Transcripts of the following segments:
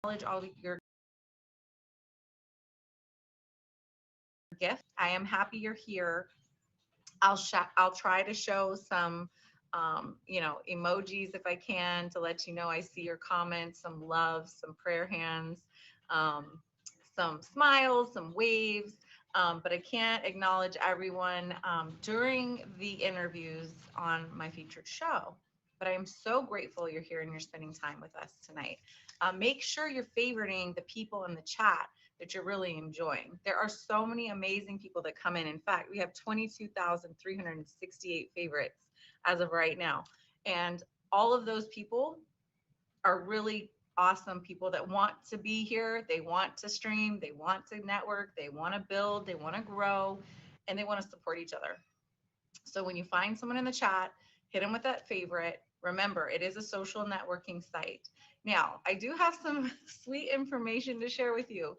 all your gifts. I am happy you're here. I'll try to show some emojis if I can to let you know I see your comments, some love, some prayer hands, um, some smiles, some waves. But I can't acknowledge everyone during the interviews on my featured show. But I am so grateful you're here and you're spending time with us tonight. Make sure you're favoriting the people in the chat that you're really enjoying. There are so many amazing people that come in. In fact, we have 22,368 favorites as of right now. And all of those people are really awesome people that want to be here. They want to stream, they want to network, they want to build, they want to grow, and they want to support each other. So when you find someone in the chat, hit them with that favorite. Remember, it is a social networking site. Now, I do have some sweet information to share with you.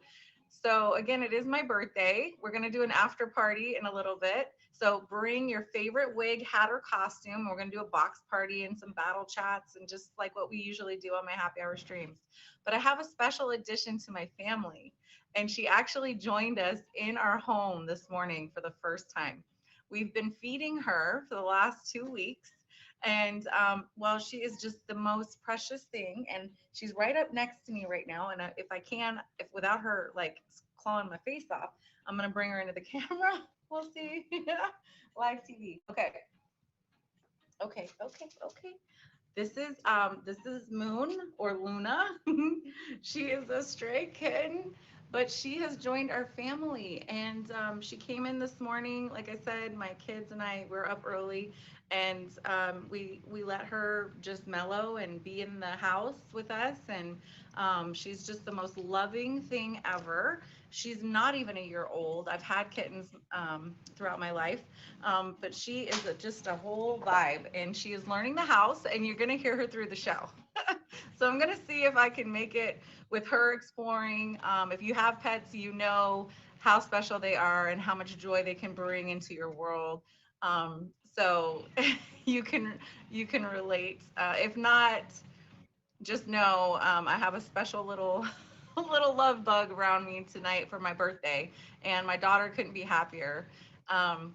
So again, it is my birthday. We're going to do an after party in a little bit. So bring your favorite wig, hat, or costume. We're going to do a box party and some battle chats and just like what we usually do on my happy hour streams. But I have a special addition to my family. And she actually joined us in our home this morning for the first time. We've been feeding her for the last 2 weeks. And well, she is just the most precious thing. And she's right up next to me right now. And if I can, if without her like clawing my face off, I'm going to bring her into the camera. We'll see. Live TV. Okay. Okay. Okay. Okay. This is Moon or Luna. She is a stray kitten, but she has joined our family, and she came in this morning. Like I said, my kids and I were up early, and we let her just mellow and be in the house with us, and she's just the most loving thing ever. She's not even a year old. I've had kittens throughout my life, but she is just a whole vibe, and she is learning the house, and you're going to hear her through the show. So I'm going to see if I can make it with her exploring. If you have pets, you know how special they are and how much joy they can bring into your world. So you can relate. If not, just know I have a special little little love bug around me tonight for my birthday, and my daughter couldn't be happier. Um,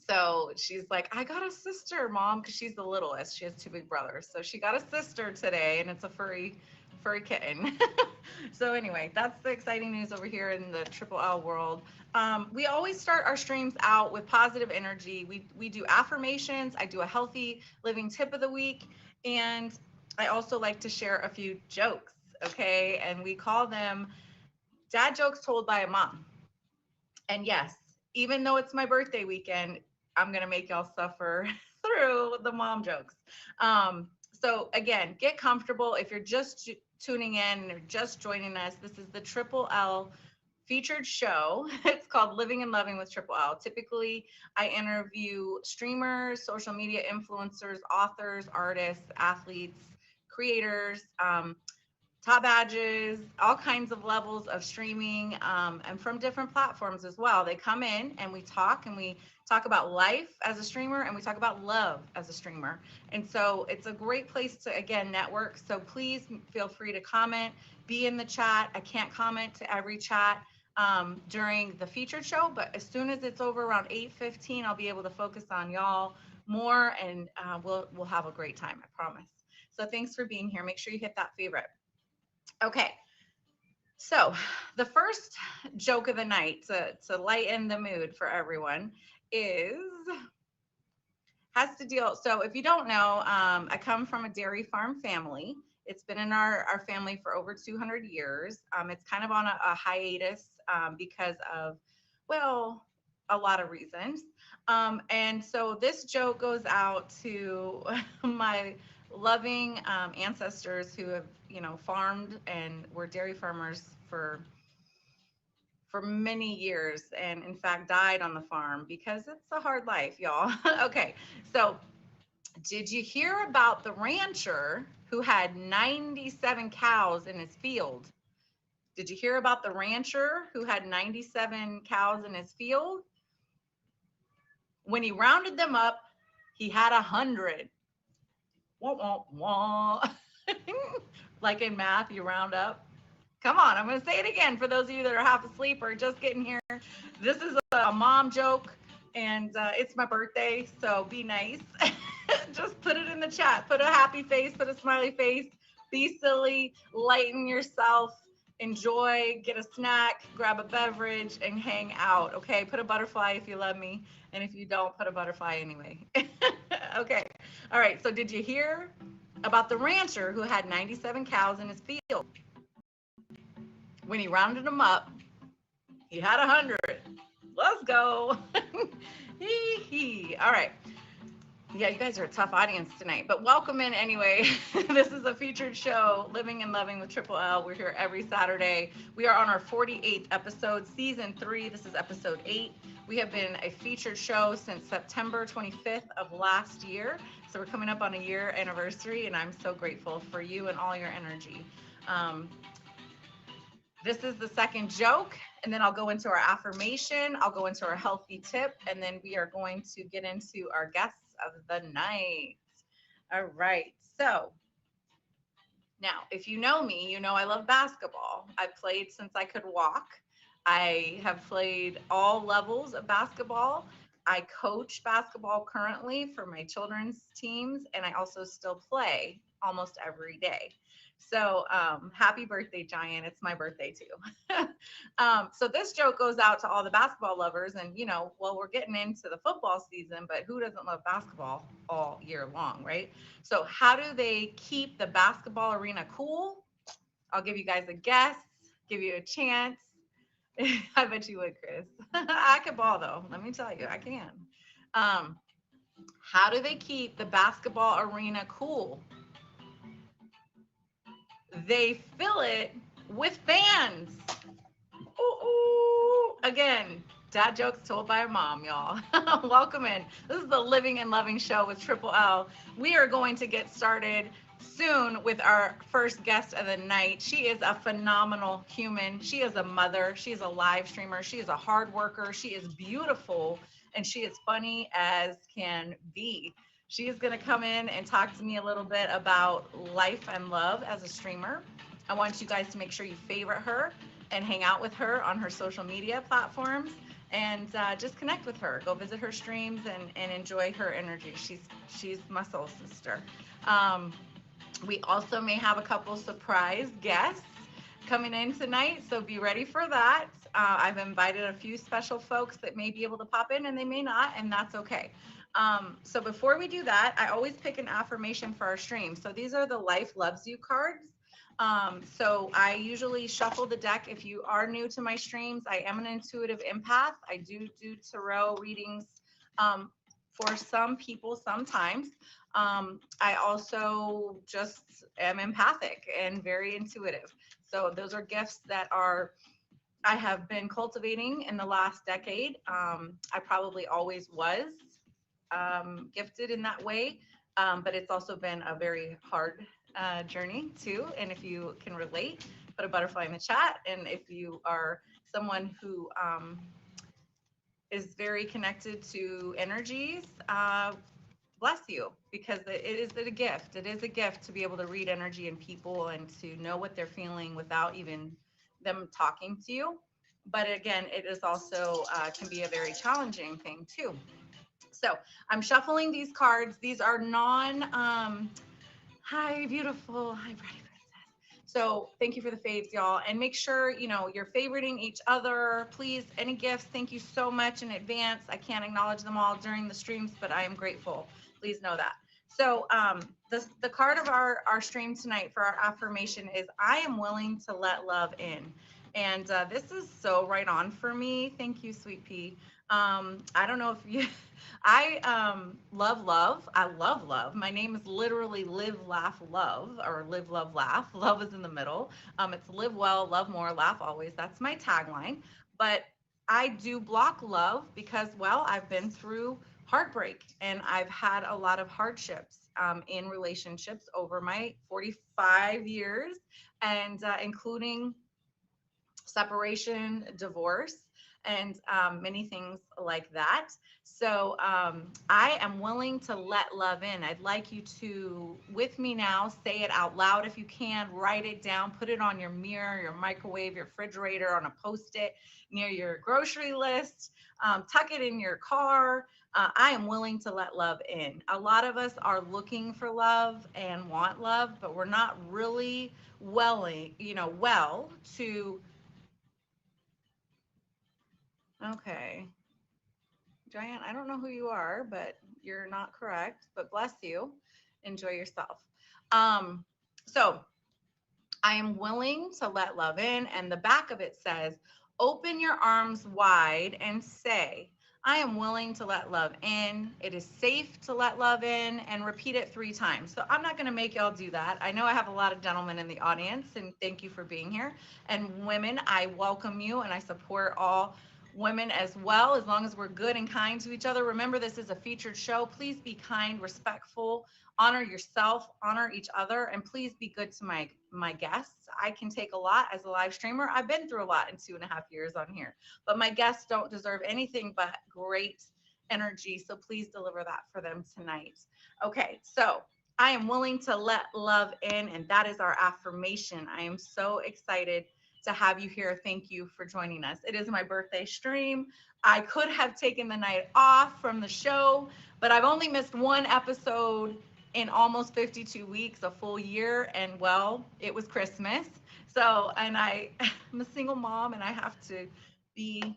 so she's like, I got a sister, mom, because she's the littlest. She has two big brothers. So she got a sister today, and it's a furry kitten. So anyway, that's the exciting news over here in the Triple L world. We always start our streams out with positive energy. We do affirmations. I do a healthy living tip of the week, and I also like to share a few jokes. Okay, and we call them dad jokes told by a mom. And yes, even though it's my birthday weekend, I'm going to make y'all suffer through the mom jokes. So again, get comfortable. If you're just tuning in or just joining us, this is the Triple L featured show. It's called Living and Loving with Triple L. Typically, I interview streamers, social media influencers, authors, artists, athletes, creators, top badges, all kinds of levels of streaming, and from different platforms as well. They come in and we talk about life as a streamer, and we talk about love as a streamer. And so it's a great place to, again, network. So please feel free to comment, be in the chat. I can't comment to every chat during the featured show, but as soon as it's over around 8:15, I'll be able to focus on y'all more, and we'll have a great time, I promise. So thanks for being here. Make sure you hit that favorite. Okay, so the first joke of the night to lighten the mood for everyone is has to deal. So if you don't know, I come from a dairy farm family. It's been in our family for over 200 years. It's kind of on a hiatus because of, well, a lot of reasons. And so this joke goes out to my loving ancestors who have, farmed and were dairy farmers for many years, and in fact died on the farm because it's a hard life, y'all. Okay, so did you hear about the rancher who had 97 cows in his field? Did you hear about the rancher who had 97 cows in his field? When he rounded them up, he had 100. Wah, wah, wah. Like in math, you round up. Come on, I'm going to say it again for those of you that are half asleep or just getting here. This is a mom joke, and it's my birthday, so be nice. Just put it in the chat. Put a happy face, put a smiley face. Be silly, lighten yourself, enjoy, get a snack, grab a beverage, and hang out. Okay, put a butterfly if you love me, and if you don't, put a butterfly anyway. Okay, all right. So, did you hear about the rancher who had 97 cows in his field? When he rounded them up, he had 100. Let's go. Hee hee. All right. Yeah, you guys are a tough audience tonight, but welcome in anyway. This is a featured show, Living and Loving with Triple L. We're here every Saturday. We are on our 48th episode, season 3. This is episode 8. We have been a featured show since September 25th of last year. So we're coming up on a year anniversary, and I'm so grateful for you and all your energy. This is the second joke, and then I'll go into our affirmation. I'll go into our healthy tip, and then we are going to get into our guests of the night. All right. So now, if you know me, you know I love basketball. I've played since I could walk. I have played all levels of basketball. I coach basketball currently for my children's teams, and I also still play almost every day. So happy birthday, Giant. It's my birthday too. So this joke goes out to all the basketball lovers. And, you know, well, we're getting into the football season, but who doesn't love basketball all year long, right? So how do they keep the basketball arena cool? I'll give you guys a guess, give you a chance. I bet you would, Chris. I can ball, though. Let me tell you, I can. How do they keep the basketball arena cool? They fill it with fans. Ooh, ooh. Again, dad jokes told by a mom, y'all. Welcome in. This is the Living and Loving show with Triple L. We are going to get started soon with our first guest of the night. She is a phenomenal human. She is a mother. She is a live streamer. She is a hard worker. She is beautiful, and she is funny as can be. She is going to come in and talk to me a little bit about life and love as a streamer. I want you guys to make sure you favorite her and hang out with her on her social media platforms, and just connect with her. Go visit her streams and enjoy her energy. She's my soul sister. We also may have a couple surprise guests coming in tonight, so be ready for that. I've invited a few special folks that may be able to pop in, and they may not, and that's okay. So before we do that, I always pick an affirmation for our stream. So these are the Life Loves You cards. So I usually shuffle the deck. If you are new to my streams, I am an intuitive empath. I do tarot readings for some people sometimes. I also just am empathic and very intuitive. So those are gifts that I have been cultivating in the last decade. I probably always was gifted in that way, but it's also been a very hard journey too. And if you can relate, put a butterfly in the chat. And if you are someone who is very connected to energies, bless you, because it is a gift. It is a gift to be able to read energy in people and to know what they're feeling without even them talking to you. But again, it is also can be a very challenging thing too. So I'm shuffling these cards. These are hi, beautiful. Hi, Brady Princess. So thank you for the faves, y'all. And make sure, you know, you're favoriting each other. Please, any gifts, thank you so much in advance. I can't acknowledge them all during the streams, but I am grateful. Please know that. So the card of our stream tonight for our affirmation is, I am willing to let love in. And this is so right on for me. Thank you, Sweet Pea. I don't know if you, I love love. I love love. My name is literally Live, Laugh, Love, or Live, Love, Laugh. Love is in the middle. It's live well, love more, laugh always. That's my tagline. But I do block love because, well, I've been through heartbreak and I've had a lot of hardships in relationships over my 45 years, and including separation, divorce. and many things like that. So I am willing to let love in. I'd like you to, with me now, say it out loud if you can, write it down, put it on your mirror, your microwave, your refrigerator, on a post-it near your grocery list, tuck it in your car. I am willing to let love in. A lot of us are looking for love and want love, but we're not really well to, okay. Diane, I don't know who you are, but you're not correct, but bless you. Enjoy yourself. Um, so I am willing to let love in. And the back of it says, open your arms wide and say, I am willing to let love in. It is safe to let love in, and repeat it 3 times. So I'm not going to make y'all do that. I know I have a lot of gentlemen in the audience, and thank you for being here. And women, I welcome you and I support all women as well, as long as we're good and kind to each other. Remember, this is a featured show. Please be kind, respectful, honor yourself, honor each other, and please be good to my guests. I can take a lot as a live streamer. I've been through a lot in 2.5 years on here, but my guests don't deserve anything but great energy. So please deliver that for them tonight. Okay, so I am willing to let love in, and that is our affirmation. I am so excited to have you here. Thank you for joining us. It is my birthday stream. I could have taken the night off from the show, but I've only missed 1 episode in almost 52 weeks, a full year. And well, it was Christmas. So, and I'm a single mom and I have to be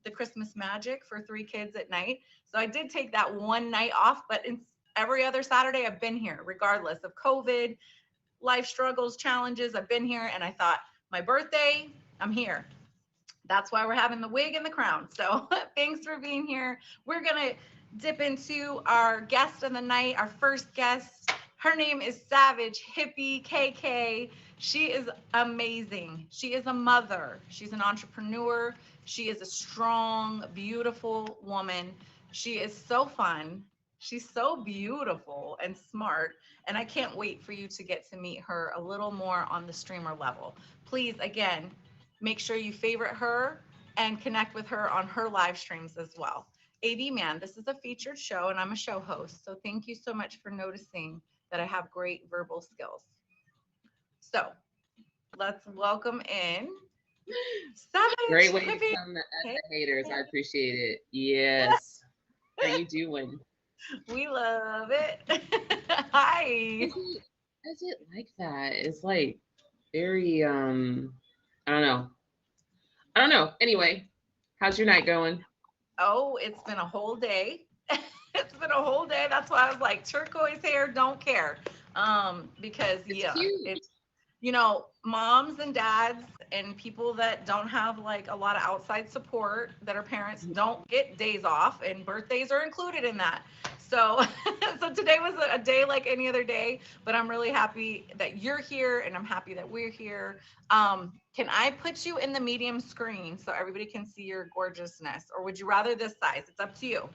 the Christmas magic for 3 kids at night. So I did take that 1 night off, but in every other Saturday I've been here, regardless of COVID, life struggles, challenges. I've been here, and I thought, my birthday, I'm here. That's why we're having the wig and the crown. So thanks for being here. We're going to dip into our guest of the night, our first guest. Her name is Savage Hippie KK. She is amazing. She is a mother. She's an entrepreneur. She is a strong, beautiful woman. She is so fun. She's so beautiful and smart. And I can't wait for you to get to meet her a little more on the streamer level. Please, again, make sure you favorite her and connect with her on her live streams as well. AV Man, this is a featured show and I'm a show host. So thank you so much for noticing that I have great verbal skills. So let's welcome in Savage. Great way to come at the haters. I appreciate it. Yes. How you doing? We love it. Hi. Is it like that? It's like very I don't know. I don't know. Anyway, how's your night going? Oh, it's been a whole day. It's been a whole day. That's why I was like, turquoise hair, don't care. Because it's moms and dads and people that don't have like a lot of outside support that are parents don't get days off, and birthdays are included in that. So so today was a day like any other day, but I'm really happy that you're here and I'm happy that we're here. Can I put you in the medium screen so everybody can see your gorgeousness, or would you rather this size? It's up to you.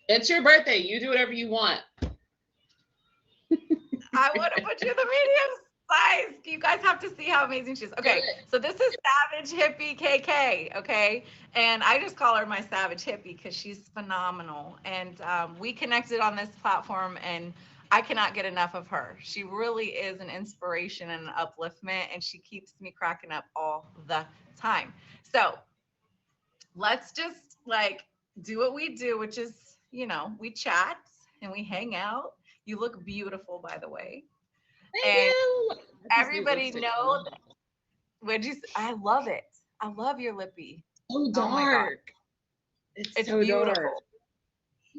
It's your birthday. You do whatever you want. I want to put you in the medium size. You guys have to see how amazing she is. Okay, so this is Savage Hippie KK, okay? And I just call her my Savage Hippie because she's phenomenal. And we connected on this platform, and I cannot get enough of her. She really is an inspiration and an upliftment, and she keeps me cracking up all the time. So let's just like do what we do, which is, we chat and we hang out. You look beautiful, by the way. Thank you. Everybody know that. I love it. I love your lippy. So dark. It's so beautiful. Dark.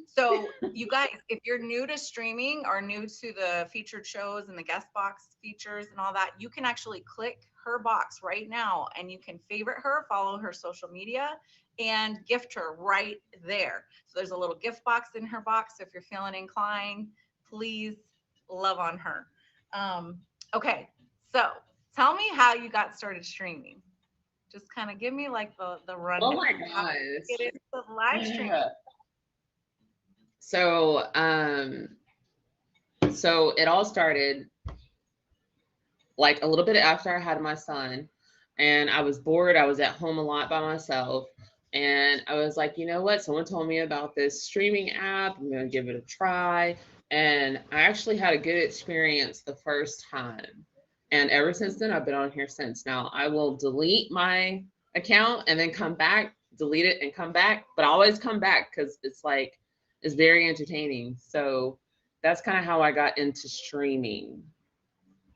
So you guys, if you're new to streaming or new to the featured shows and the guest box features and all that, you can actually click her box right now and you can favorite her, follow her social media, and gift her right there. So there's a little gift box in her box. So if you're feeling inclined, please love on her. Okay, so tell me how you got started streaming. Just kind of give me like the rundown. Oh my gosh. It is the live stream. So so it all started like a little bit after I had my son. and I was bored. I was at home a lot by myself. And I was like, you know what? Someone told me about this streaming app. I'm going to give it a try. And I actually had a good experience the first time. And ever since then, I've been on here since. Now, I will delete my account and then come back, delete it and come back. But I always come back because it's like, it's very entertaining. So that's kind of how I got into streaming.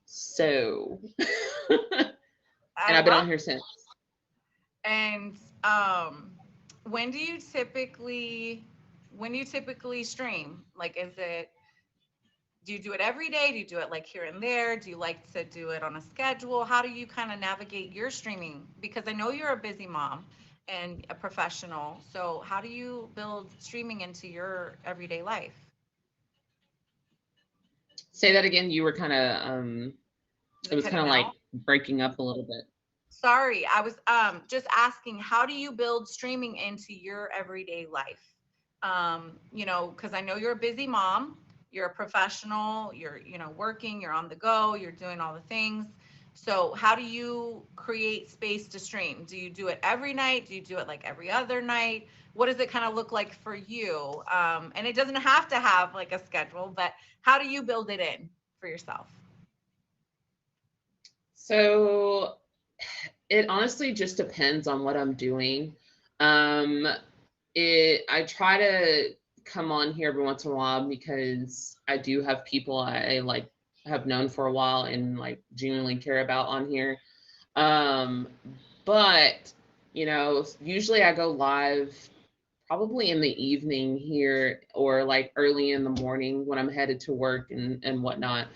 So, I and I've been love. on here since. And when do you typically when do you typically stream? Like, is it, do you do it every day? Do you do it like here and there? Do you like to do it on a schedule? How do you kind of navigate your streaming? Because I know you're a busy mom and a professional. So how do you build streaming into your everyday life? Say that again. You were kind of Is it it was kind cutting of like out? breaking up a little bit. Sorry, I was just asking, how do you build streaming into your everyday life? Because I know you're a busy mom, you're a professional, you're, working, you're on the go, you're doing all the things. So how do you create space to stream? Do you do it every night? Do you do it like every other night? What does it kind of look like for you? And it doesn't have to have like a schedule, but how do you build it in for yourself? So it honestly just depends on what I'm doing. Um, it I try to come on here every once in a while because I do have people I like have known for a while and like genuinely care about on here. Um, but usually I go live probably in the evening here or like early in the morning when I'm headed to work and whatnot.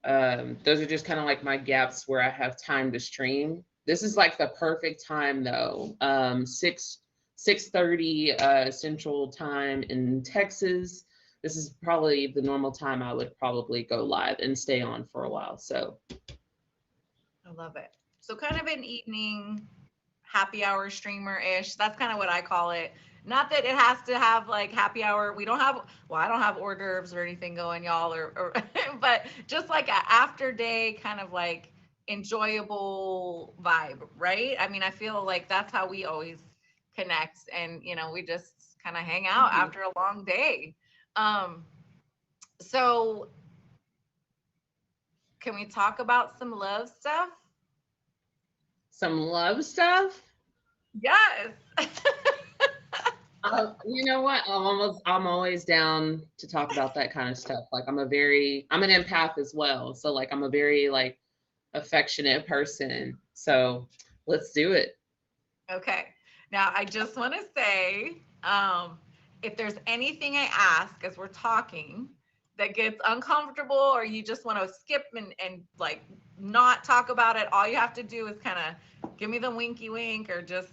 Those are just kind of like my gaps where I have time to stream. This is like the perfect time though. 6:30 Central Time in Texas. This is probably the normal time I would probably go live and stay on for a while. So I love it. So kind of an evening happy hour streamer ish. That's kind of what I call it. Not that it has to have like happy hour. We don't have, well, I don't have hors d'oeuvres or anything going, y'all, or but just like a after day kind of like enjoyable vibe, right? I mean, I feel like that's how we always connect, and we just kind of hang out mhm. after a long day. Um, so can we talk about some love stuff? Some love stuff. Yes. You know what? I'm always down to talk about that kind of stuff. Like I'm an empath as well. So like I'm a very like affectionate person. So let's do it. Okay. Now, I just want to say, if there's anything I ask as we're talking that gets uncomfortable, or you just want to skip and like not talk about it, all you have to do is kind of give me the winky wink, or just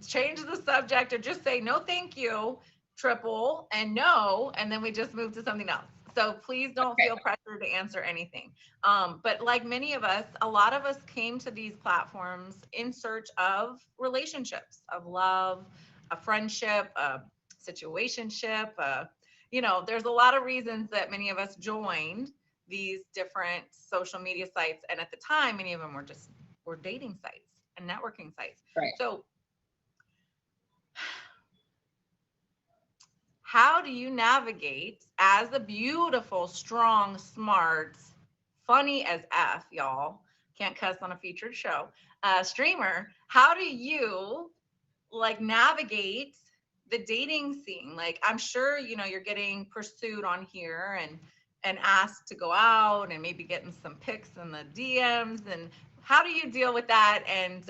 change the subject, or just say no, thank you, triple, and no, and then we just move to something else. So please don't Okay. feel pressure to answer anything. But like many of us, a lot of us came to these platforms in search of relationships, of love, a friendship, a situationship. There's a lot of reasons that many of us joined these different social media sites, and at the time, many of them were dating sites and networking sites. Right. So, how do you navigate as a beautiful, strong, smart, funny as F, y'all? Can't cuss on a featured show. Streamer, how do you like navigate the dating scene? Like, I'm sure you're getting pursued on here and asked to go out and maybe getting some pics in the DMs. And how do you deal with that? And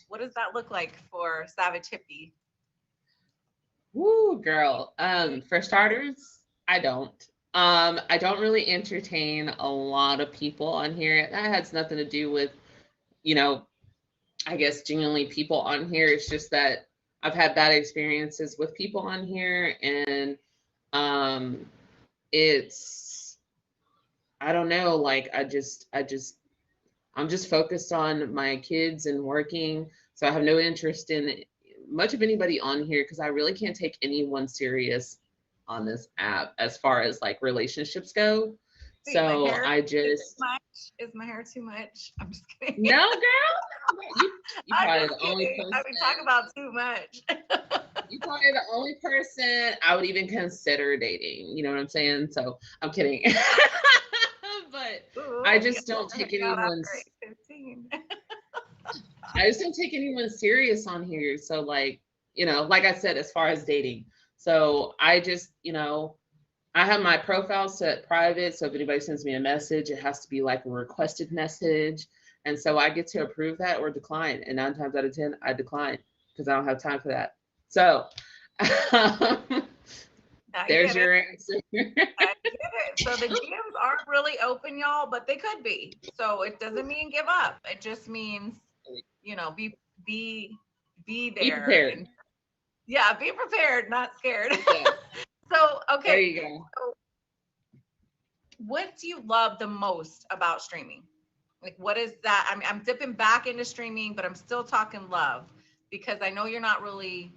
what does that look like for Savage Hippie? Woo, girl. For starters, I don't really entertain a lot of people on here. That has nothing to do with, you know, I guess genuinely people on here. It's just that I've had bad experiences with people on here and um it's I don't know, like I'm just focused on my kids and working. So I have no interest in much of anybody on here because I really can't take anyone serious on this app as far as like relationships go. Wait, my So hair I is too just much? Is my hair too much? I'm just kidding. no girl. You I'm probably just the only kidding. person. We talk about too much. You probably the only person I would even consider dating. You know what I'm saying? So I'm kidding. But I Ooh, you just don't don't take hang out after anyone's 8:15. I just don't take anyone serious on here. So like, like I said, as far as dating. So I just, I have my profile set private. So if anybody sends me a message, it has to be like a requested message. And so I get to approve that or decline. And 9 times out of 10, I decline because I don't have time for that. So I there's get it. your answer. I get it. So the DMs aren't really open, y'all, but they could be. So it doesn't mean give up. It just means, be be be Be there prepared. and yeah, be prepared, not scared. Yeah, So there okay, you go. so what do you love the most about streaming? Like, what is that? I'm dipping back into streaming, but I'm still talking love because I know you're not really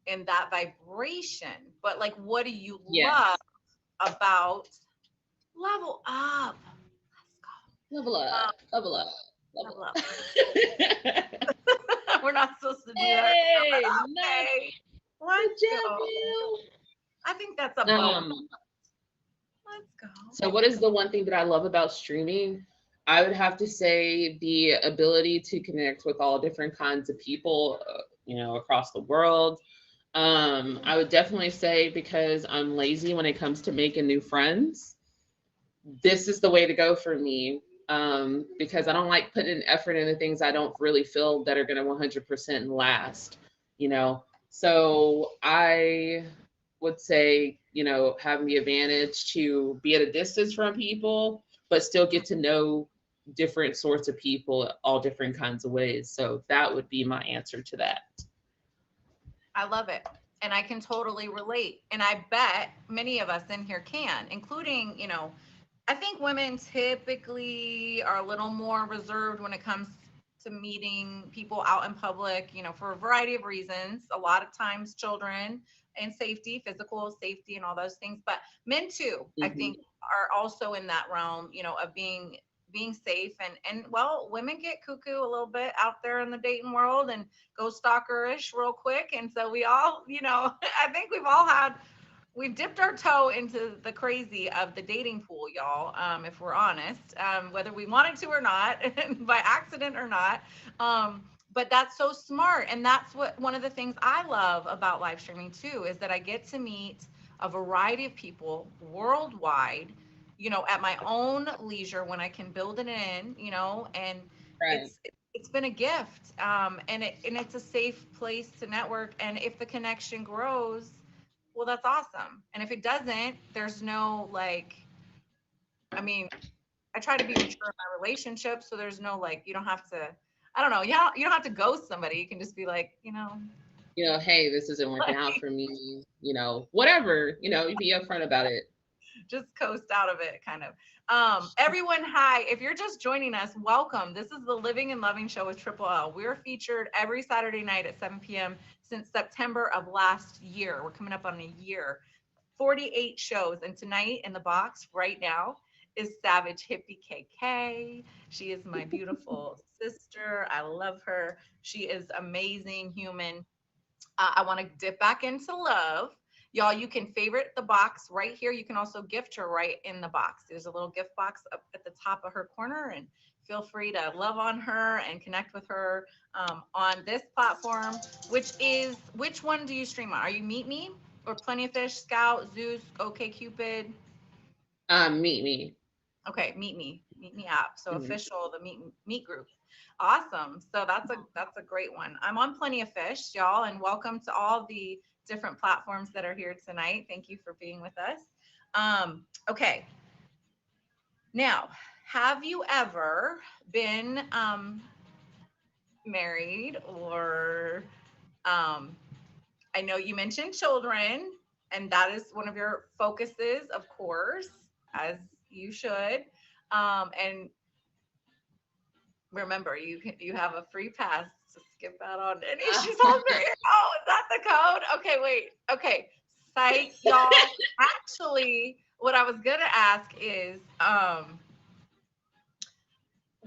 in that vibration. But like, what do you love Yes. about Level Up? Level Um, up, level up, level Level Up. up. We're not supposed to do that right now, Hey, but nice. okay. Good Let's job, go. I think that's a Bill. bonus. Let's go. So what is the one thing that I love about streaming? I would have to say the ability to connect with all different kinds of people, across the world. I would definitely say because I'm lazy when it comes to making new friends, this is the way to go for me. Because I don't like putting effort into things I don't really feel that are going to 100% last, you know. So I would say, having the advantage to be at a distance from people, but still get to know different sorts of people, all different kinds of ways. So that would be my answer to that. I love it. And I can totally relate. And I bet many of us in here can, including, I think women typically are a little more reserved when it comes to meeting people out in public, for a variety of reasons. A lot of times, children and safety, physical safety, and all those things. But men too, I think, Hmm. are also in that realm, of being safe and well, women get cuckoo a little bit out there in the dating world and go stalkerish real quick. And so we all, I think we've dipped our toe into the crazy of the dating pool, y'all. If we're honest, whether we wanted to or not, by accident or not. But that's so smart, and that's what one of the things I love about live streaming too is that I get to meet a variety of people worldwide. At my own leisure when I can build it in. And Right. it's been a gift, and it's a safe place to network. And if the connection grows, well, that's awesome. And if it doesn't, there's no like, I mean, I try to be mature in my relationship, so there's no like, you don't have to, I don't know, you don't have to ghost somebody. You can just be like, Hey, this isn't working like, out for me, whatever, you be upfront about it. just coast out of it, kind of. Everyone, hi. If you're just joining us, welcome. This is the Living and Loving Show with Triple L. We're featured every Saturday night at 7 p.m. since September of last year. We're coming up on a year. 48 shows. And tonight in the box right now is Savage Hippie KK. She is my beautiful sister. I love her. She is amazing human. I want to dip back into love. Y'all, you can favorite the box right here. You can also gift her right in the box. There's a little gift box up at the top of her corner, and feel free to love on her and connect with her on this platform, which one do you stream on? Are you Meet Me or Plenty of Fish, Scout, Zeus, OK Cupid? Meet me. Okay, Meet Me app. So Mhm. official, the Meet group. Awesome. So that's a great one. I'm on Plenty of Fish, y'all, and welcome to all the different platforms that are here tonight. Thank you for being with us. Okay. Now, have you ever been married or um, I know you mentioned children, and that is one of your focuses, of course, as you should. And remember, you have a free pass to skip out on any. She's holding her ear. Oh, is that the code? Okay, wait. Okay, psych, y'all. Actually, what I was gonna ask is,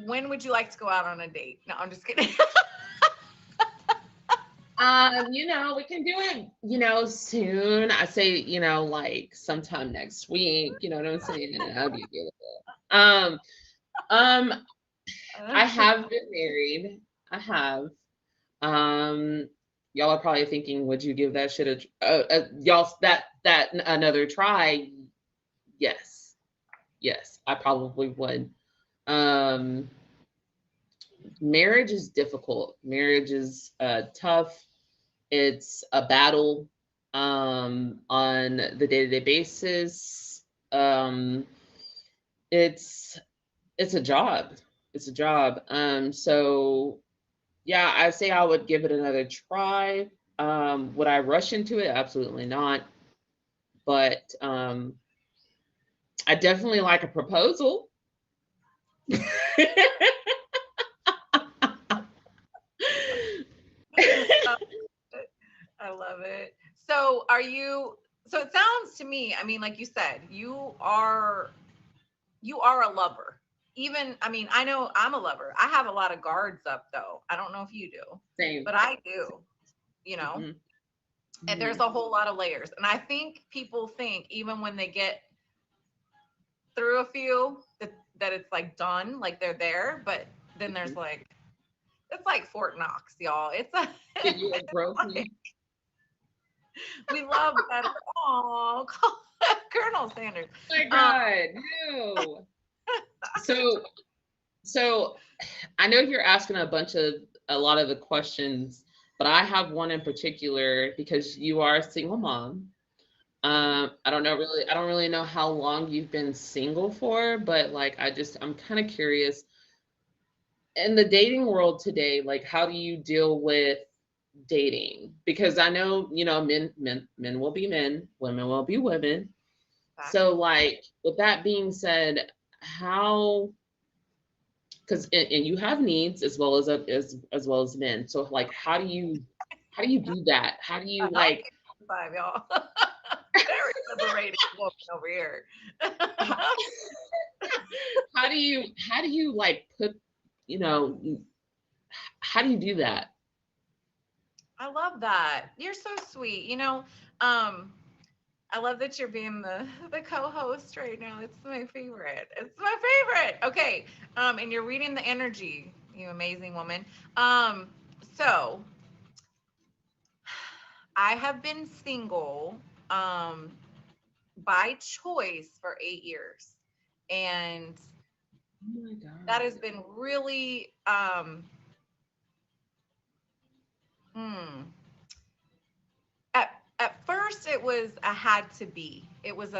when would you like to go out on a date? No, I'm just kidding. We can do it, soon. I say, like sometime next week, you know what I'm saying? And that'll be beautiful. Um, I have been married. I have. Um, y'all are probably thinking, would you give that shit y'all that another try? Yes. Yes, I probably would. Um, Marriage is difficult. Marriage is tough. It's a battle on the day-to-day basis. It's it's a job. It's a job. So yeah, I say I would give it another try. Would I rush into it? Absolutely not. But I definitely like a proposal. I love it. So are you, so it sounds to me, I mean, like you said, you are a lover. Even, I mean, I know I'm a lover. I have a lot of guards up though. I don't know if you do, Same. but I do, you know, Hmm. and there's Hmm. a whole lot of layers. And I think people think even when they get through a few that it's like done, like they're there, but then there's like, it's like Fort Knox, y'all. It's a, Can you it's broke like, me? we love that. Oh, Colonel Sanders. Oh my Um, God, no. So, so I know you're asking a lot of the questions, but I have one in particular because you are a single mom. I don't really know how long you've been single for, but like, I'm kind of curious in the dating world today, like, how do you deal with dating? Because I know, men will be men, women will be women. So, like, with that being said, how, because and you have needs as well as well as men. So, like, how do you do that? How do you I like? can't five, y'all. Very liberated woman over here. How, how do you like put, you know, how do you do that? I love that. You're so sweet. Um, I love that you're being the co-host right now. It's my favorite. It's my favorite. Okay. And you're reading the energy, you amazing woman. Um, so I have been single um by choice for 8 years. And Oh my that has God. been really hmm, at first it was a had to be. It was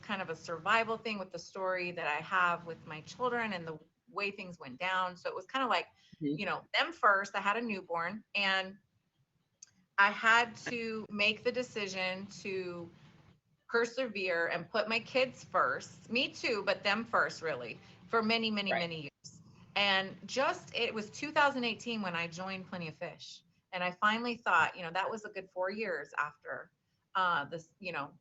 kind of a survival thing with the story that I have with my children and the way things went down. So it was kind of like, Mhm. them first. I had a newborn and I had to make the decision to persevere and put my kids first. Me too, but them first really, for many, many, Right. many years. And just it was 2018 when I joined Plenty of Fish. And I finally thought, that was a good 4 years after this,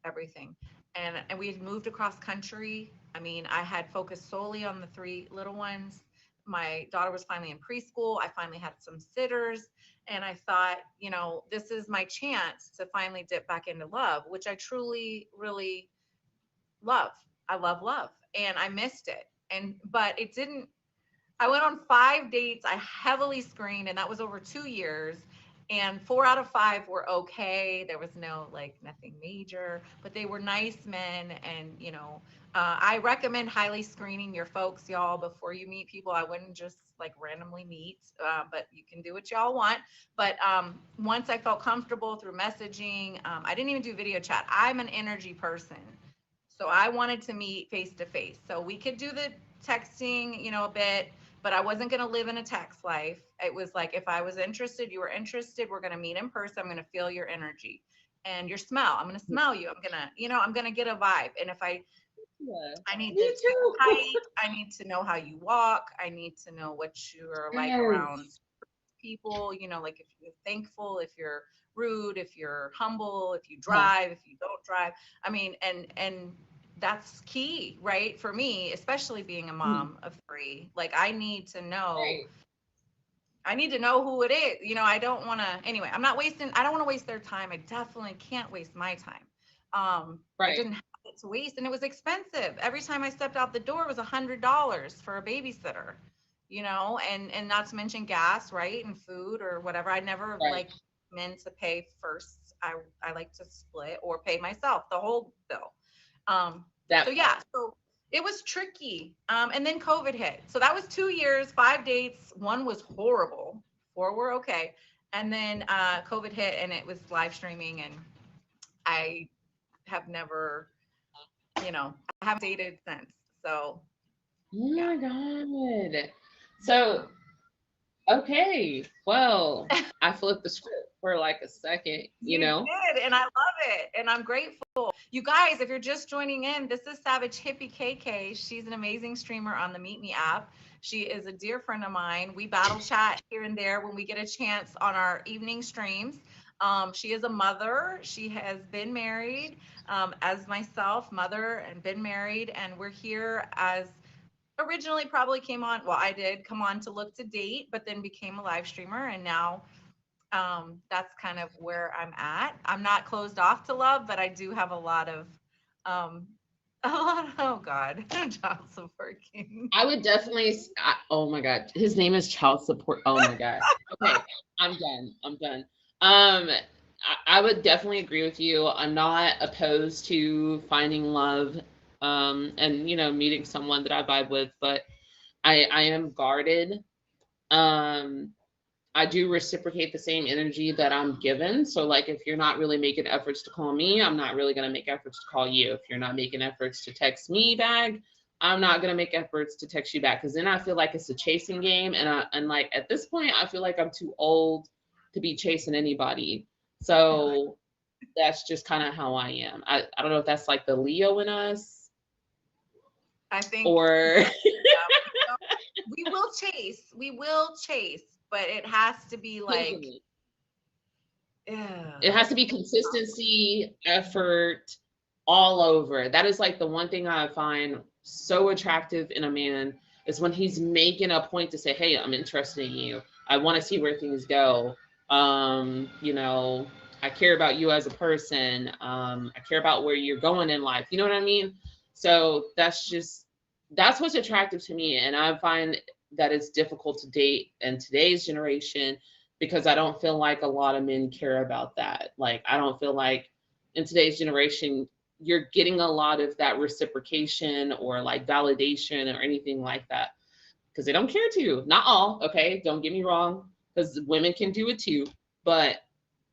everything. And we had moved across country. I mean, I had focused solely on the three little ones. My daughter was finally in preschool. I finally had some sitters. And I thought, this is my chance to finally dip back into love, which I truly, really love. I love love. And I missed it. But it didn't, I went on 5 dates. I heavily screened, and that was over 2 years. And 4 out of 5 were okay. There was no, like, nothing major, but they were nice men. And, I recommend highly screening your folks, y'all, before you meet people. I wouldn't just like randomly meet, but you can do what y'all want. But once I felt comfortable through messaging, I didn't even do video chat. I'm an energy person. So I wanted to meet face to face. So we could do the texting, a bit, but I wasn't going to live in a text life. It was like, if I was interested, you were interested, we're going to meet in person. I'm going to feel your energy and your smell. I'm going to smell you. I'm going to, I'm going to get a vibe. And if Yeah. I need Me the too. height, I need to know how you walk. I need to know what you're like around Yes. people, like if you're thankful, if you're rude, if you're humble, if you Huh. drive, if you don't drive. I mean, and that's key, right? For me, especially being a Mhm. mom of three, like I need to know, Right. I need to know who it is. I don't want to, anyway, I don't want to waste their time. I definitely can't waste my time. I Right. didn't have it to waste, and it was expensive. Every time I stepped out the door, it was $100 for a babysitter, and not to mention gas, right? And food or whatever. I never Right. like men to pay first. I like to split or pay myself the whole bill. So That yeah, part. so it was tricky. And then COVID hit. So that was 2 years, 5 dates. One was horrible. Four were okay. And then COVID hit and it was live streaming and I have never, I haven't dated since. So Oh yeah. my God. So, okay. Well, I flipped the script for like a second, you You know? did, and I love it, and I'm grateful. You guys, if you're just joining in, this is Savage Hippie KK. She's an amazing streamer on the Meet Me app. She is a dear friend of mine. We battle chat here and there when we get a chance on our evening streams. She is a mother. She has been married, as myself, mother, and been married. And we're here as originally probably came on. Well, I did come on to look to date, but then became a live streamer. And now that's kind of where I'm at. I'm not closed off to love, but I do have a lot of, um, oh God, child support king. I would definitely, oh my God, his name is child support. Oh my God. Okay, I'm done. I'm done. I would definitely agree with you. I'm not opposed to finding love, and meeting someone that I vibe with, but I am guarded. Um, I do reciprocate the same energy that I'm given. So, like, if you're not really making efforts to call me, I'm not really going to make efforts to call you. If you're not making efforts to text me back, I'm not going to make efforts to text you back because then I feel like it's a chasing game. And like at this point, I feel like I'm too old to be chasing anybody. So, that's just kind of how I am. I don't know if that's like the Leo in us I think, or. yeah, we will chase, but it has to be like, yeah, It has to be consistency, effort, all over. That is like the one thing I find so attractive in a man is when he's making a point to say, "Hey, I'm interested in you. I want to see where things go. You know, I care about you as a person. I care about where you're going in life. You know what I mean?" So that's what's attractive to me, and I find that it's difficult to date in today's generation because I don't feel like a lot of men care about that. Like, I don't feel like in today's generation, you're getting a lot of that reciprocation or like validation or anything like that because they don't care to. Not all, okay? Don't get me wrong, because women can do it too. But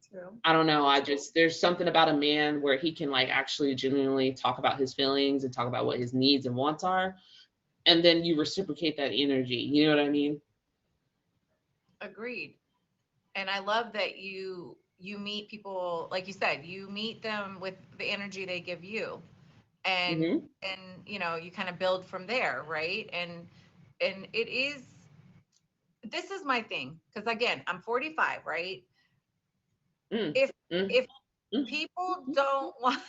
true. I don't know. There's something about a man where he can like actually genuinely talk about his feelings and talk about what his needs and wants are. And then you reciprocate that energy. You know what I mean? Agreed. And I love that you meet people, like you said, you meet them with the energy they give you, and Mm-hmm. you kind of build from there, right? And it is, this is my thing, because again, I'm 45, right? Mm, if mm, if mm, people don't want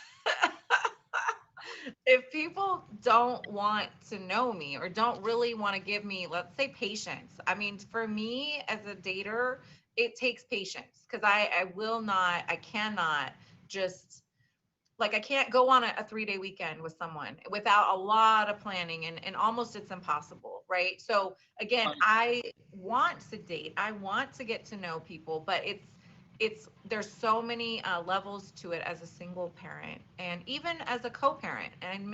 if people don't want to know me or don't really want to give me, let's say, patience. I mean, for me as a dater, it takes patience because I will not, I cannot just, like, I can't go on a 3-day weekend with someone without a lot of planning, and almost it's impossible, right? So again, I want to date, I want to get to know people, but it's there's so many levels to it as a single parent and even as a co-parent, and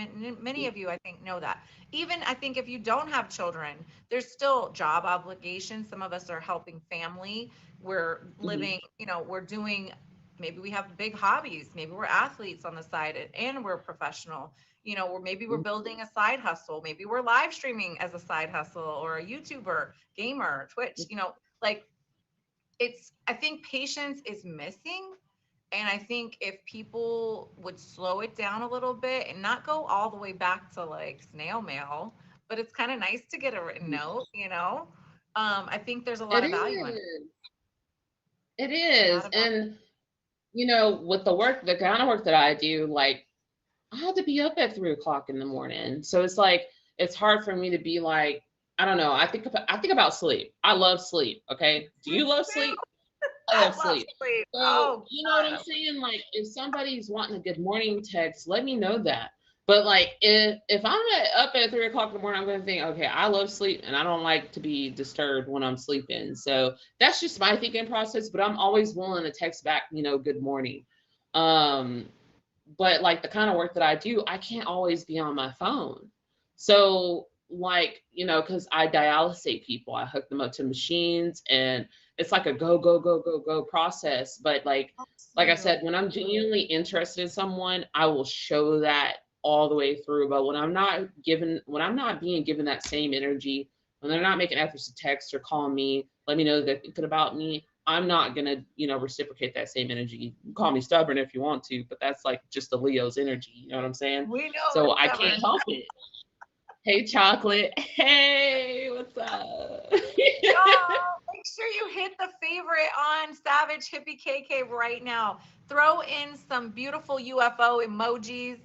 many of you I think know that. Even I think if you don't have children, there's still job obligations. Some of us are helping family, we're mhm, living, we're doing, maybe we have big hobbies, maybe we're athletes on the side, and we're professional, or maybe we're mhm, building a side hustle, maybe we're live streaming as a side hustle, or a YouTuber, gamer, Twitch, like, I think patience is missing. And I think if people would slow it down a little bit and not go all the way back to like snail mail, but it's kind of nice to get a written mhm. note, I think there's a It lot of value in it. is. It A lot is. of value. And with the kind of work that I do, like I have to be up at 3 o'clock in the morning. So it's like it's hard for me to be like, I don't know. I think about sleep. I love sleep. Okay. Do Me you love too. sleep? I I love love sleep. sleep. So Oh you know what God, I'm saying? Like if somebody's wanting a good morning text, let me know that. But like if I'm up at 3 o'clock in the morning, I'm gonna think, okay, I love sleep and I don't like to be disturbed when I'm sleeping. So that's just my thinking process, but I'm always willing to text back, good morning. Um, but like the kind of work that I do, I can't always be on my phone. So like, because I dialysate people, I hook them up to machines and it's like a go, go, go, go, go process. But bless like I you. said, when I'm genuinely interested in someone, I will show that all the way through. But when I'm not being given that same energy, when they're not making efforts to text or call me, let me know that they're thinking about me, I'm not gonna, reciprocate that same energy. You can call me stubborn if you want to, but that's like just the Leo's energy. You know what I'm saying? We know So it's I can't stubborn. help it. Hey, chocolate. Hey, what's up? Y'all, make sure you hit the favorite on Savage Hippie KK right now. Throw in some beautiful UFO emojis.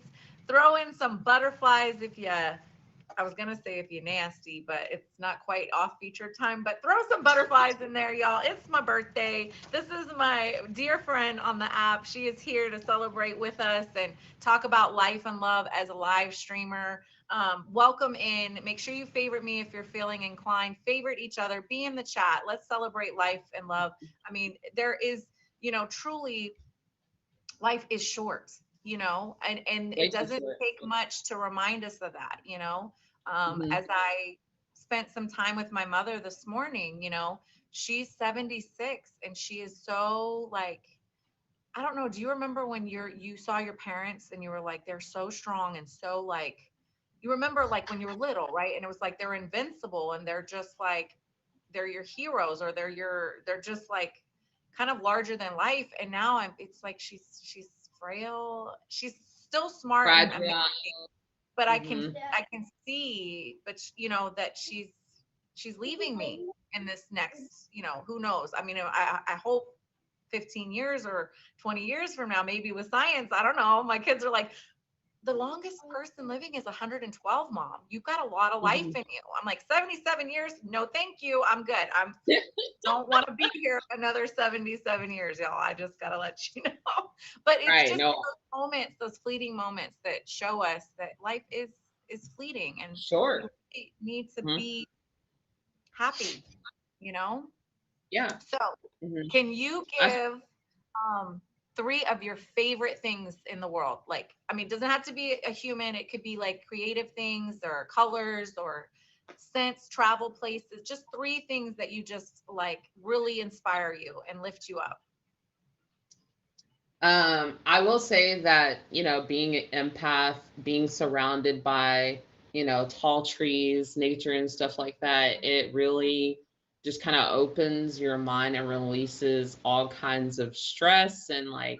Throw in some butterflies if you, I was gonna say if you're nasty, but it's not quite off feature time. But throw some butterflies in there, y'all. It's my birthday. This is my dear friend on the app. She is here to celebrate with us and talk about life and love as a live streamer. Welcome in. Make sure you favorite me if you're feeling inclined. Favorite each other. Be in the chat. Let's celebrate life and love. I mean, there is, truly life is short, and it Way too doesn't short. take much to remind us of that, Hmm. as I spent some time with my mother this morning, she's 76 and she is so like, I don't know, do you remember when you saw your parents and you were like, they're so strong and so like, you remember like when you were little, right? And it was like they're invincible and they're just like, they're your heroes, or they're just like kind of larger than life. And now it's like she's frail. She's still smart and amazing, Fragile. but Hmm. I can see, but that she's leaving me in this next, who knows? I mean, I hope 15 years or 20 years from now, maybe with science, I don't know. My kids are like, the longest person living is 112, mom. You've got a lot of life Hmm. in you. I'm like, 77 years? No, thank you. I'm good. I'm don't want to be here another 77 years, y'all. I just got to let you know. But it's Right. just No. those moments, those fleeting moments that show us that life is fleeting and we Sure. really need to Hmm. be happy, you know? Yeah. So, Hmm. can you I, give um three of your favorite things in the world? Like, I mean, it doesn't have to be a human, it could be like creative things or colors or scents, travel places, just three things that you just like really inspire you and lift you up. I will say that, being an empath, being surrounded by, tall trees, nature and stuff like that, it really just kind of opens your mind and releases all kinds of stress and like,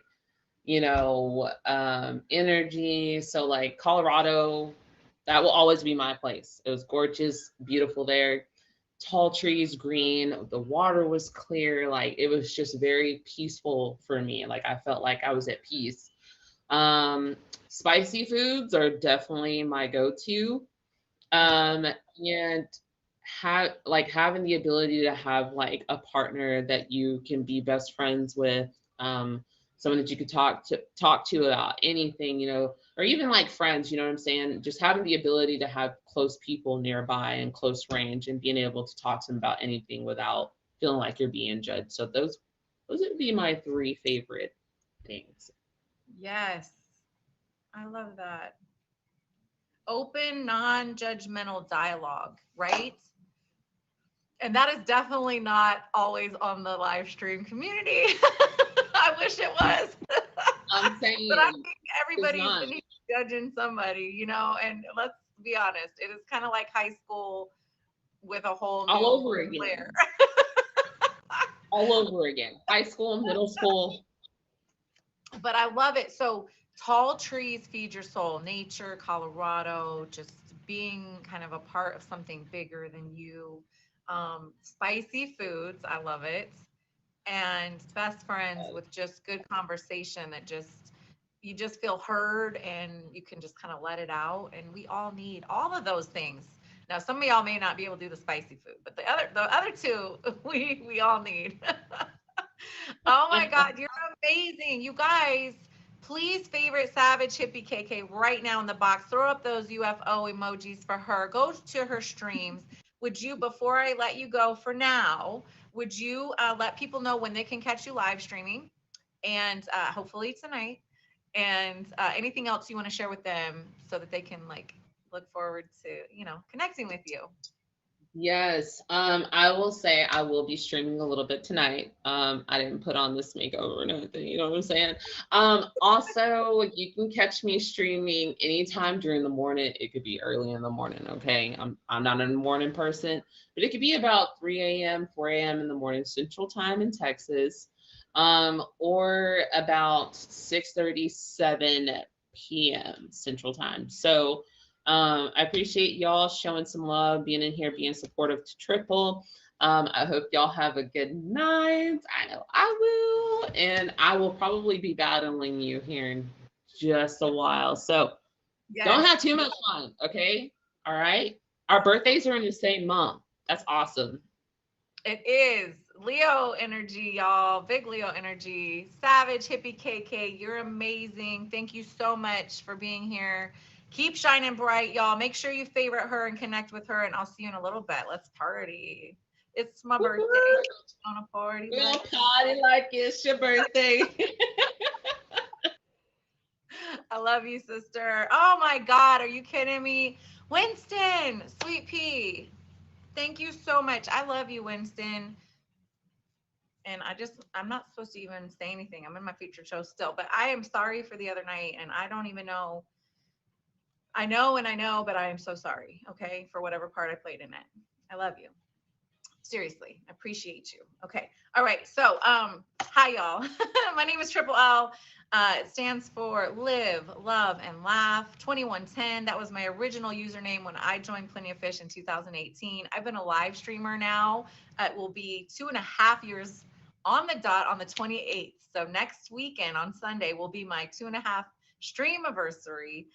energy. So like Colorado, that will always be my place. It was gorgeous, beautiful there, tall trees, green, the water was clear, like it was just very peaceful for me. Like I felt like I was at peace. um Spicy foods are definitely my go-to. um and having the ability to have like a partner that you can be best friends with, someone that you could talk to about anything, or even like friends, you know what I'm saying? Just having the ability to have close people nearby and close range and being able to talk to them about anything without feeling like you're being judged. So those would be my three favorite things. Yes, I love that. Open, non-judgmental dialogue, right? And that is definitely not always on the live stream community. I wish it was. I'm But I saying think it's everybody is not in here judging somebody, and let's be honest, it is kind of like high school with a whole all new over flair. again, all over again. High school, middle school. But I love it. So tall trees feed your soul, nature, Colorado, just being kind of a part of something bigger than you. Spicy foods, I love it. And best friends with just good conversation that just you just feel heard and you can just kind of let it out. And we all need all of those things. Now, some of y'all may not be able to do the spicy food, but the other two, we all need. Oh my God, you're amazing. You guys, please favorite Savage Hippie KK right now in the box. Throw up those UFO emojis for her. Go to her streams. Would you, before I let you go for now, would you let people know when they can catch you live streaming? And hopefully tonight. And anything else you want to share with them so that they can like look forward to, connecting with you. Yes, I will say I will be streaming a little bit tonight. I didn't put on this makeover and everything, you know what I'm saying? Also, you can catch me streaming anytime during the morning. It could be early in the morning, okay? I'm not a morning person, but it could be about 3 a.m., 4 a.m. in the morning, Central Time in Texas, or about 6:37 p.m. Central Time. So I appreciate y'all showing some love, being in here, being supportive to Triple. I hope y'all have a good night. I know I will. And I will probably be battling you here in just a while. So don't Yes, have too much fun, okay? All right. Our birthdays are in the same month. That's awesome. it is. Leo energy, y'all. Big Leo energy. Savage Hippie KK, you're amazing. Thank you so much for being here. Keep shining bright, y'all. Make sure you favorite her and connect with her, and I'll see you in a little bit. Let's party. It's my birthday. On a party We'll like party like it's your birthday. I love you, sister. Oh my God, are you kidding me? Winston, sweet pea. Thank you so much. I love you, Winston. And I'm not supposed to even say anything. I'm in my featured show still, but I am sorry for the other night. And I don't even know. I know and I know, but I am so sorry, okay, for whatever part I played in it. I love you. Seriously, I appreciate you. Okay. All right. So, hi y'all. My name is Triple L. It stands for Live, Love, and Laugh 2110. That was my original username when I joined Plenty of Fish in 2018. I've been a live streamer now. It will be 2.5 years on the dot on the 28th. So next weekend on Sunday will be my 2.5 stream anniversary.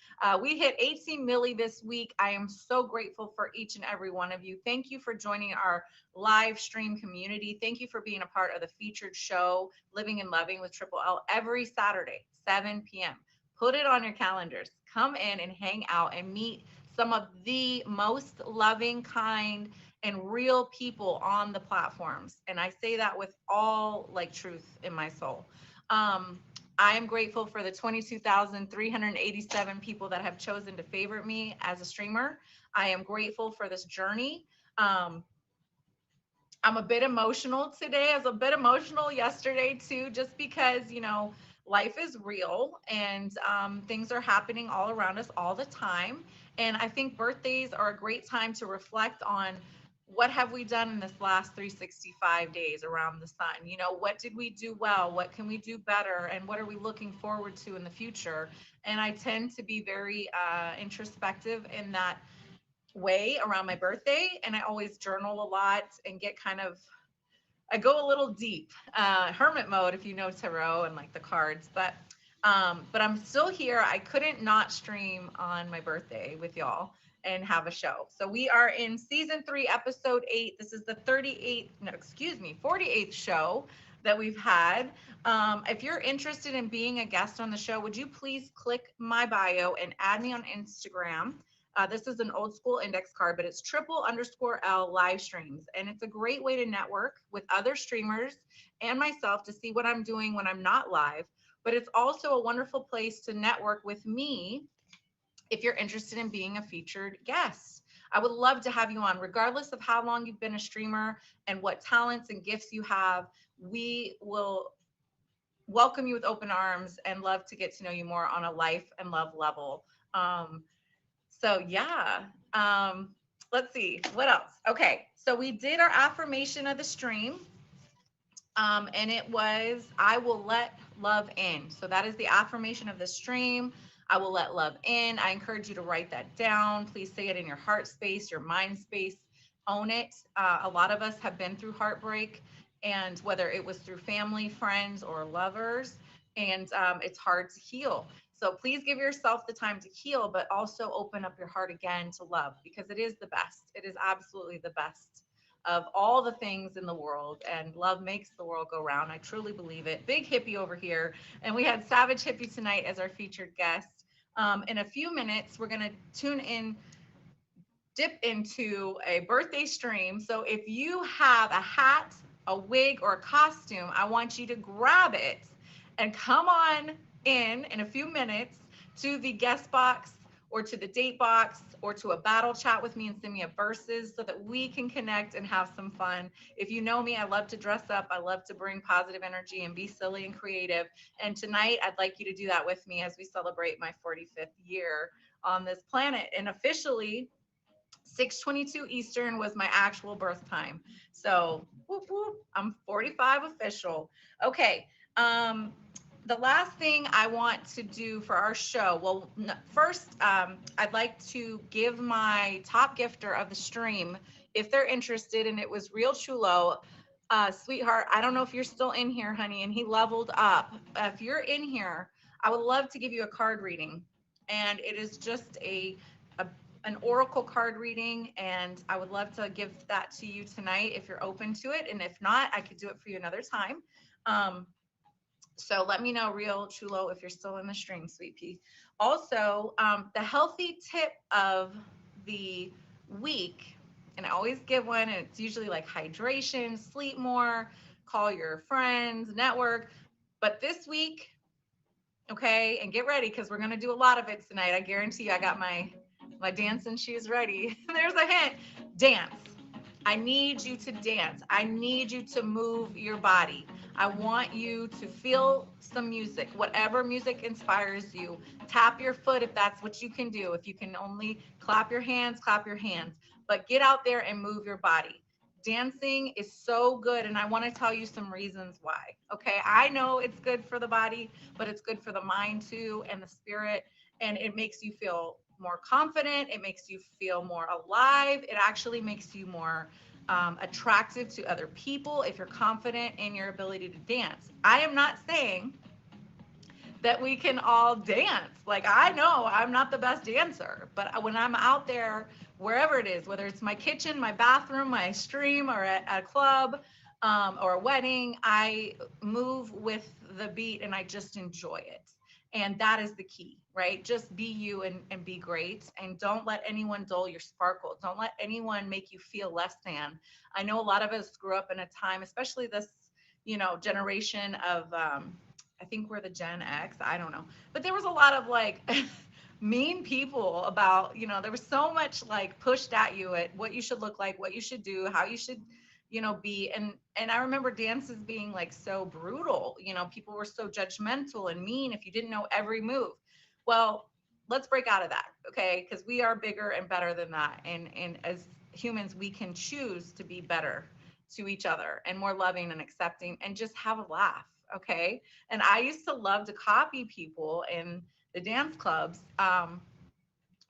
We hit 18 milli this week. I am so grateful for each and every one of you. Thank you for joining our live stream community. Thank you for being a part of the featured show, Living and Loving with Triple L, every Saturday, 7 p.m. Put it on your calendars. Come in and hang out and meet some of the most loving, kind, and real people on the platforms. And I say that with all like truth in my soul. I am grateful for the 22,387 people that have chosen to favorite me as a streamer. I am grateful for this journey. Um, I'm a bit emotional today. I was a bit emotional yesterday too, just because, life is real and things are happening all around us all the time. And I think birthdays are a great time to reflect on what have we done in this last 365 days around the sun. What did we do well? What can we do better? And what are we looking forward to in the future? And I tend to be very introspective in that way around my birthday, and I always journal a lot and get I go a little deep, hermit mode if you know tarot and like the cards, but I'm still here. I couldn't not stream on my birthday with y'all and have a show. So we are in season 3 episode 8. This is the 48th show that we've had. If you're interested in being a guest on the show, would you please click my bio and add me on Instagram? This is an old school index card, but it's triple_L live streams. And it's a great way to network with other streamers and myself to see what I'm doing when I'm not live. But it's also a wonderful place to network with me if you're interested in being a featured guest. I would love to have you on, regardless of how long you've been a streamer and what talents and gifts you have. We will welcome you with open arms and love to get to know you more on a life and love level. So yeah, let's see what else. Okay, so we did our affirmation of the stream, and it was, I will let love in. So that is the affirmation of the stream. I will let love in. I encourage you to write that down. Please say it in your heart space, your mind space. Own it. A lot of us have been through heartbreak, and whether it was through family, friends, or lovers, and it's hard to heal. So please give yourself the time to heal, but also open up your heart again to love, because it is the best. It is absolutely the best of all the things in the world, and love makes the world go round. I truly believe it. Big hippie over here. And we had Savage Hippie tonight as our featured guest. In a few minutes, we're going to tune in, dip into a birthday stream. So if you have a hat, a wig, or a costume, I want you to grab it and come on in a few minutes to the guest box or to the date box or to a battle chat with me and send me a verses so that we can connect and have some fun. If you know me, I love to dress up. I love to bring positive energy and be silly and creative. And tonight, I'd like you to do that with me as we celebrate my 45th year on this planet. And officially, 6:22 Eastern was my actual birth time. So, whoop, whoop, I'm 45 official. Okay. The last thing I want to do for our show, well, first, I'd like to give my top gifter of the stream, if they're interested, and it was Real Chulo. Sweetheart, I don't know if you're still in here, honey, and he leveled up. If you're in here, I would love to give you a card reading. And it is just a an oracle card reading, and I would love to give that to you tonight if you're open to it. And if not, I could do it for you another time. So let me know, Real Chulo, if you're still in the stream, sweet pea. Also, the healthy tip of the week, and I always give one, and it's usually like hydration, sleep more, call your friends, network. But this week, okay, and get ready because we're gonna do a lot of it tonight. I guarantee you, I got my dancing shoes ready. There's a hint. Dance. I need you to dance. I need you to move your body. I want you to feel some music, whatever music inspires you. Tap your foot if that's what you can do. If you can only clap your hands, clap your hands. But get out there and move your body. Dancing is so good, and I want to tell you some reasons why. Okay, I know it's good for the body, but it's good for the mind too, and the spirit, and it makes you feel more confident. It makes you feel more alive. It actually makes you more attractive to other people if you're confident in your ability to dance. I am not saying that we can all dance. Like, I know I'm not the best dancer, but when I'm out there, wherever it is, whether it's my kitchen, my bathroom, my stream, or at a club or a wedding, I move with the beat and I just enjoy it. And that is the key, right? Just be you and be great. And don't let anyone dull your sparkle. Don't let anyone make you feel less than. I know a lot of us grew up in a time, especially this, generation of, I think we're the Gen X. I don't know. But there was a lot of like mean people about, there was so much like pushed at you at what you should look like, what you should do, how you should, be. And I remember dances being like so brutal. People were so judgmental and mean if you didn't know every move. Well, let's break out of that, okay? Because we are bigger and better than that. And as humans, we can choose to be better to each other and more loving and accepting and just have a laugh, okay? And I used to love to copy people in the dance clubs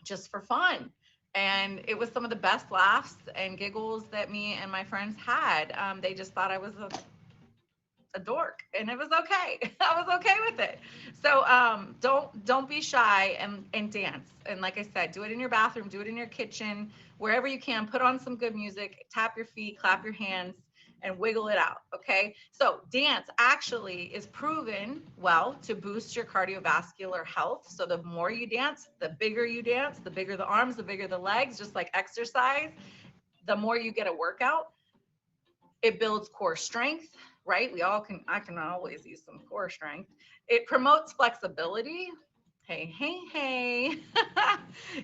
just for fun. And it was some of the best laughs and giggles that me and my friends had. They just thought I was a dork, and it was okay. I was okay with it. So don't be shy and dance. And like I said, do it in your bathroom, do it in your kitchen, wherever you can. Put on some good music, tap your feet, clap your hands, and wiggle it out. Okay. So dance actually is proven well to boost your cardiovascular health. So the more you dance, the bigger you dance, the bigger the arms, the bigger the legs, just like exercise, the more you get a workout. It builds core strength, right? I can always use some core strength. It promotes flexibility. Hey, hey, hey.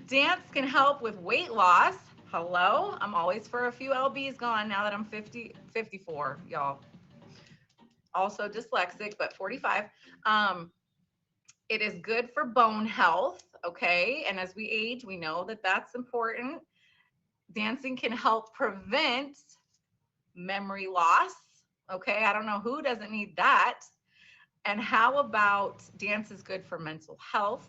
Dance can help with weight loss. Hello, I'm always for a few lbs gone now that I'm 54, y'all. Also dyslexic, but 45. It is good for bone health, okay? And as we age, we know that that's important. Dancing can help prevent memory loss, okay? I don't know who doesn't need that. And how about dance is good for mental health,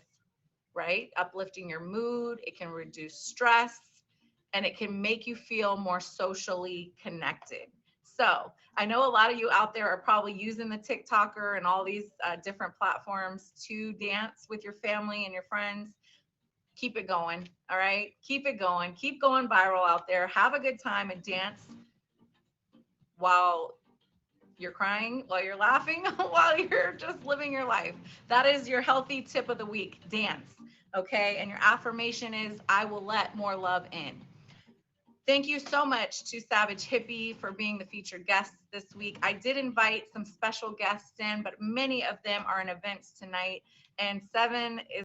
right? Uplifting your mood, it can reduce stress, and it can make you feel more socially connected. So I know a lot of you out there are probably using the TikToker and all these different platforms to dance with your family and your friends. Keep it going. All right. Keep it going. Keep going viral out there. Have a good time and dance while you're crying, while you're laughing, while you're just living your life. That is your healthy tip of the week. Dance. Okay. And your affirmation is, I will let more love in. Thank you so much to Savage Hippie for being the featured guest this week. I did invite some special guests in, but many of them are in events tonight. And Seven is